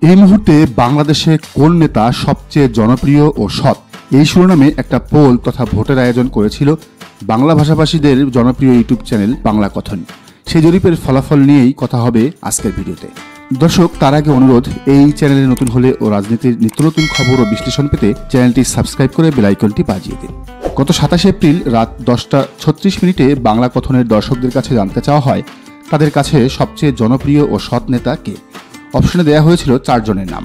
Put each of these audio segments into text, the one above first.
এই মুহূর্তে বাংলাদেশে কোন নেতা সবচেয়ে জনপ্রিয় ও সৎ, এই শিরোনামে একটা পোল তথা ভোটের আয়োজন করেছিল বাংলা ভাষাভাষীদের জনপ্রিয় ইউটিউব চ্যানেল বাংলা কথন। সেই জরিপের ফলাফল নিয়েই কথা হবে আজকের ভিডিওতে। দর্শক, তার আগে অনুরোধ, এই চ্যানেলে নতুন হলে ও রাজনীতির নিত্য নতুন খবর ও বিশ্লেষণ পেতে চ্যানেলটি সাবস্ক্রাইব করে বেল আইকনটি বাজিয়ে দিন। গত 27 এপ্রিল রাত 10:36 বাংলা কথনের দর্শকদের কাছে জানতে চাওয়া হয় তাদের কাছে সবচেয়ে জনপ্রিয় ও সৎ নেতা কে। অপশনে দেওয়া হয়েছিল 4 জনের নাম: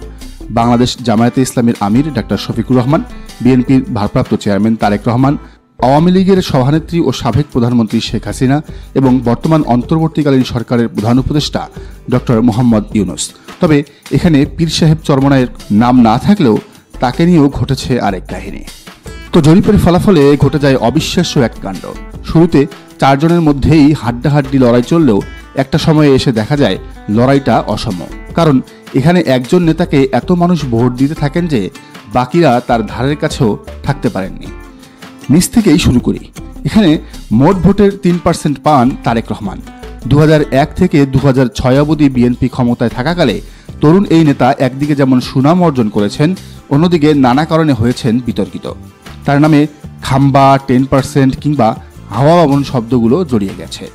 বাংলাদেশ জামায়াতে ইসলামীর আমির ডাক্তার শফিকুর রহমান, বিএনপির ভারপ্রাপ্ত চেয়ারম্যান তারেক রহমান, আওয়ামী লীগের সভানেত্রী ও সাবেক প্রধানমন্ত্রী শেখ হাসিনা এবং বর্তমান অন্তর্বর্তীকালীন সরকারের প্রধান উপদেষ্টা ডক্টর মোহাম্মদ ইউনুস। তবে এখানে পীর সাহেব চরমনায়ের নাম না থাকলেও তাকে নিয়েও ঘটেছে আরেক কাহিনী। তো জরিপের ফলাফলে ঘটে যায় অবিশ্বাস্য এক কাণ্ড। শুরুতে 4 জনের মধ্যেই হাড্ডাহাড্ডি লড়াই চললেও একটা সময়ে এসে দেখা যায় লড়াইটা অসম। কারণ এখানে একজন নেতাকে এত মানুষ ভোট দিতে থাকেন যে বাকিরা তার ধারের কাছেও থাকতে পারেননি। নিচ থেকেই শুরু করি। এখানে মোট ভোটের 3% পান তারেক রহমান। 2001 থেকে 2006 অবধি বিএনপি ক্ষমতায় থাকাকালে তরুণ এই নেতা একদিকে যেমন সুনাম অর্জন করেছেন, অন্যদিকে নানা কারণে হয়েছেন বিতর্কিত। তার নামে খাম্বা, 10% কিংবা হাওয়া ভবন শব্দগুলো জড়িয়ে গেছে।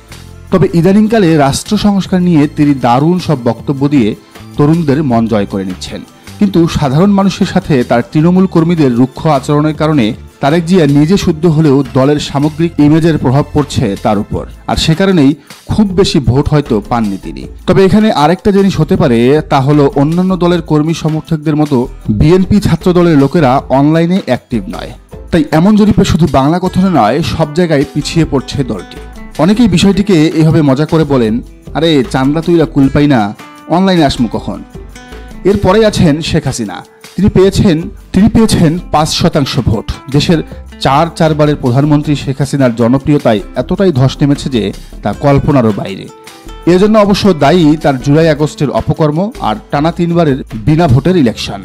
তবে ইদানিংকালে রাষ্ট্র সংস্কার নিয়ে তিনি দারুণ সব বক্তব্য দিয়ে তরুণদের মন জয় করে নিচ্ছেন। কিন্তু সাধারণ মানুষের সাথে তার তৃণমূল কর্মীদের রুক্ষ আচরণের কারণে তারেক জিয়া নিজে শুদ্ধ হলেও দলের সামগ্রিক ইমেজের প্রভাব পড়ছে তার উপর, আর সে কারণেই খুব বেশি ভোট হয়তো পাননি তিনি। তবে এখানে আরেকটা জিনিস হতে পারে, তা হলো অন্যান্য দলের কর্মী সমর্থকদের মতো বিএনপি ছাত্র দলের লোকেরা অনলাইনে অ্যাক্টিভ নয়। তাই এমন জরিপে শুধু বাংলা কথনে নয়, সব জায়গায় পিছিয়ে পড়ছে দলটি। অনেকেই বিষয়টিকে এভাবে মজা করে বলেন, আরে চান্দা তুইরা কুল পাই না, অনলাইনে আসমু কখন। এরপরে আছেন শেখ হাসিনা। তিনি পেয়েছেন 5% ভোট। দেশের 4 বারের প্রধানমন্ত্রী শেখ হাসিনার জনপ্রিয়তায় এতটাই ধস নেমেছে যে তা কল্পনারও বাইরে। এর জন্য অবশ্য দায়ী তার জুলাই আগস্টের অপকর্ম আর টানা 3 বারের বিনা ভোটের ইলেকশন।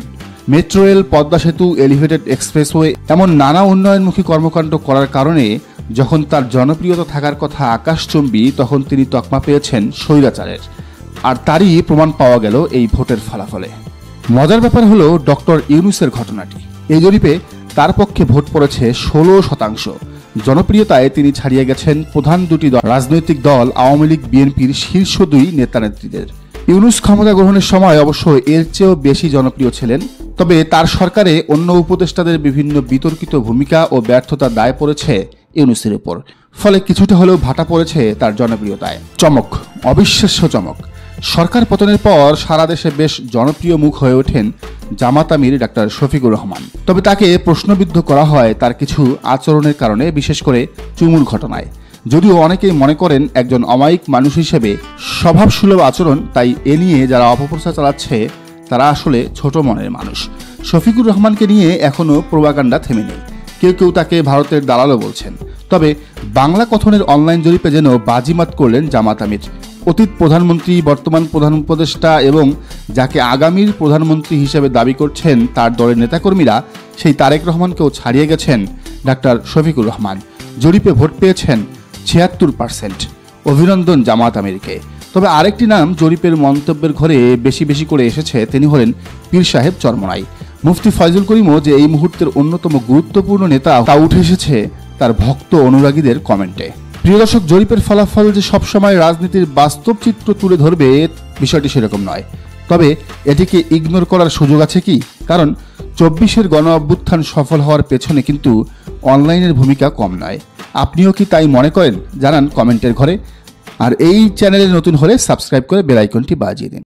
মেট্রো রেল, পদ্মা সেতু, এলিভেটেড এক্সপ্রেসওয়ে এমন নানা উন্নয়নমুখী কর্মকাণ্ড করার কারণে যখন তার জনপ্রিয়তা থাকার কথা আকাশচুম্বী, তখন তিনি তকমা পেয়েছেন স্বৈরাচারের। আর তারই প্রমাণ পাওয়া গেল এই ভোটের ফলাফলে। মজার ব্যাপার হলো ডক্টর ইউনুসের ঘটনাটি। এই জরিপে তার পক্ষে ভোট পড়েছে 16%। জনপ্রিয়তায় তিনি ছাড়িয়ে গেছেন প্রধান 2টি রাজনৈতিক দল আওয়ামী লীগ, বিএনপির শীর্ষ 2 নেতানেত্রীদের। ইউনুস ক্ষমতা গ্রহণের সময় অবশ্য এর চেয়েও বেশি জনপ্রিয় ছিলেন। তবে তার সরকারে অন্য উপদেষ্টাদের বিভিন্ন বিতর্কিত ভূমিকা ও ব্যর্থতার দায় পড়েছে ইউনুসের উপর। ফলে কিছুটা হলেও ভাটা পড়েছে তার জনপ্রিয়তায়। চমক, অবিশ্বাস্য চমক। সরকার পতনের পর সারা দেশে বেশ জনপ্রিয় মুখ হয়ে ওঠেন জামাত আমির ডাক্তার শফিকুর রহমান। তবে তাকে প্রশ্নবিদ্ধ করা হয় তার কিছু আচরণের কারণে, বিশেষ করে চুমুর ঘটনায়। যদিও অনেকেই মনে করেন একজন অমায়িক মানুষ হিসেবে স্বভাবসুলভ আচরণ, তাই এ নিয়ে যারা অপপ্রচার চালাচ্ছে তারা আসলে ছোট মনের মানুষ। শফিকুর রহমানকে নিয়ে এখনও প্রোপাগান্ডা থেমে নেই। কেউ কেউ তাকে ভারতের দালালও বলছেন। তবে বাংলা কথনের অনলাইন জরিপে যেন বাজিমাত করলেন জামাত আমির। অতীত প্রধানমন্ত্রী, বর্তমান প্রধান উপদেষ্টা এবং যাকে আগামীর প্রধানমন্ত্রী হিসেবে দাবি করছেন তার দলের নেতাকর্মীরা, সেই তারেক রহমানকেও ছাড়িয়ে গেছেন ডাক্তার শফিকুর রহমান। জরিপে ভোট পেয়েছেন 76%। অভিনন্দন জামাত আমিরকে। তবে আরেকটি নাম জরিপের মন্তব্যের ঘরে বেশি বেশি করে এসেছে, তিনি হলেন পীর সাহেব চরমনাই। মুফতি ফয়জুল করিমও যে এই মুহূর্তের অন্যতম গুরুত্বপূর্ণ নেতা, তা উঠে এসেছে তার ভক্ত অনুরাগীদের কমেন্টে। প্রিয় দর্শক, জরিপের ফলাফল যে সবসময় রাজনীতির বাস্তব চিত্র তুলে ধরবে বিষয়টি সেরকম নয়। তবে এটিকে ইগনোর করার সুযোগ আছে কি? কারণ 24-এর গণ অভ্যুত্থান সফল হওয়ার পেছনে কিন্তু অনলাইনের ভূমিকা কম নয়। আপনিও কি তাই মনে করেন? জানান কমেন্টের ঘরে। আর এই চ্যানেলে নতুন হলে সাবস্ক্রাইব করে বেল আইকনটি বাজিয়ে দিন।